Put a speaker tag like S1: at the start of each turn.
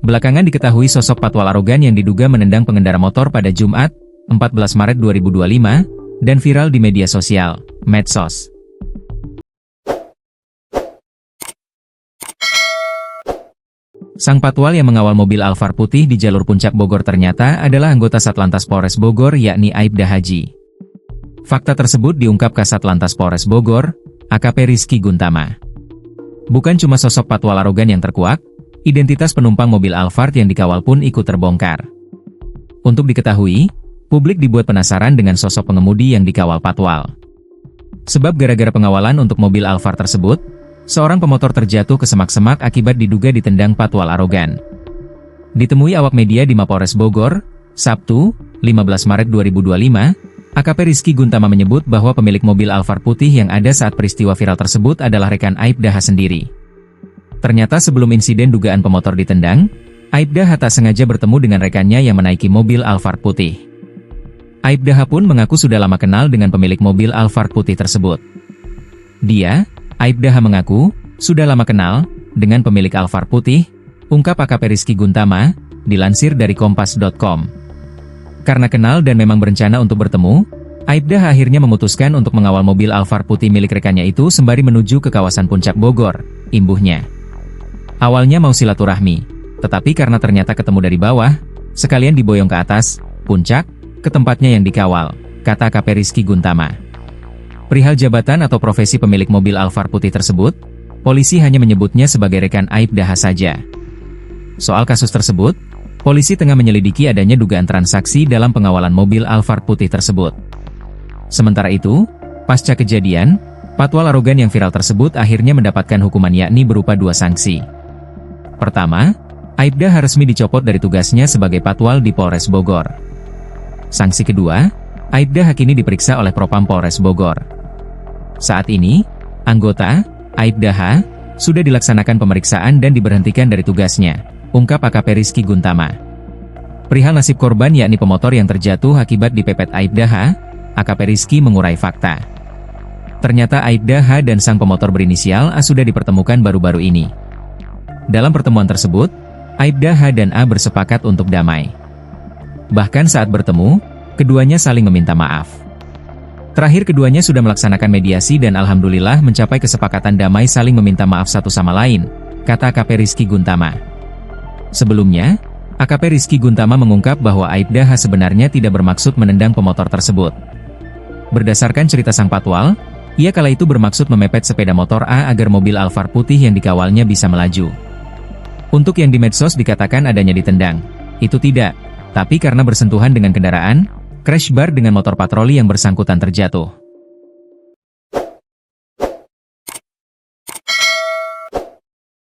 S1: Belakangan diketahui sosok patwal arogan yang diduga menendang pengendara motor pada Jumat, 14 Maret 2025, dan viral di media sosial, medsos. Sang patwal yang mengawal mobil Alphard putih di jalur Puncak Bogor ternyata adalah anggota Satlantas Polres Bogor yakni Aibda Haji. Fakta tersebut diungkap Kasat Lantas Polres Bogor, AKP Rizky Guntama. Bukan cuma sosok patwal arogan yang terkuak, identitas penumpang mobil Alphard yang dikawal pun ikut terbongkar. Untuk diketahui, publik dibuat penasaran dengan sosok pengemudi yang dikawal patwal. Sebab gara-gara pengawalan untuk mobil Alphard tersebut, seorang pemotor terjatuh ke semak-semak akibat diduga ditendang patwal arogan. Ditemui awak media di Mapolres Bogor, Sabtu, 15 Maret 2025, AKP Rizky Guntama menyebut bahwa pemilik mobil Alphard putih yang ada saat peristiwa viral tersebut adalah rekan Aibda H sendiri. Ternyata sebelum insiden dugaan pemotor ditendang, Aibda H tak sengaja bertemu dengan rekannya yang menaiki mobil Alphard putih. Aibda H pun mengaku sudah lama kenal dengan pemilik mobil Alphard putih tersebut. Dia, Aibda H mengaku, sudah lama kenal dengan pemilik Alphard putih, ungkap AKP Rizky Guntama, dilansir dari kompas.com. Karena kenal dan memang berencana untuk bertemu, Aibda H akhirnya memutuskan untuk mengawal mobil Alphard putih milik rekannya itu sembari menuju ke kawasan Puncak Bogor, imbuhnya. Awalnya mau silaturahmi, tetapi karena ternyata ketemu dari bawah, sekalian diboyong ke atas, puncak, ke tempatnya yang dikawal, kata AKP Rizky Guntama. Perihal jabatan atau profesi pemilik mobil Alphard putih tersebut, polisi hanya menyebutnya sebagai rekan Aibda H saja. Soal kasus tersebut, polisi tengah menyelidiki adanya dugaan transaksi dalam pengawalan mobil Alphard putih tersebut. Sementara itu, pasca kejadian, patwal arogan yang viral tersebut akhirnya mendapatkan hukuman yakni berupa 2 sanksi. Pertama, Aibda H resmi dicopot dari tugasnya sebagai patwal di Polres Bogor. Sanksi kedua, Aibda H kini diperiksa oleh Propam Polres Bogor. Saat ini, anggota, Aibda H, sudah dilaksanakan pemeriksaan dan diberhentikan dari tugasnya, ungkap AKP Rizky Guntama. Perihal nasib korban yakni pemotor yang terjatuh akibat dipepet Aibda H, AKP Rizky mengurai fakta. Ternyata Aibda H dan sang pemotor berinisial A sudah dipertemukan baru-baru ini. Dalam pertemuan tersebut, Aibda H dan A bersepakat untuk damai. Bahkan saat bertemu, keduanya saling meminta maaf. Terakhir keduanya sudah melaksanakan mediasi dan alhamdulillah mencapai kesepakatan damai saling meminta maaf satu sama lain, kata AKP Rizky Guntama. Sebelumnya, AKP Rizky Guntama mengungkap bahwa Aibda H sebenarnya tidak bermaksud menendang pemotor tersebut. Berdasarkan cerita sang patwal, ia kala itu bermaksud memepet sepeda motor A agar mobil Alphard putih yang dikawalnya bisa melaju. Untuk yang di medsos dikatakan adanya ditendang, itu tidak, tapi karena bersentuhan dengan kendaraan, crash bar dengan motor patroli yang bersangkutan terjatuh.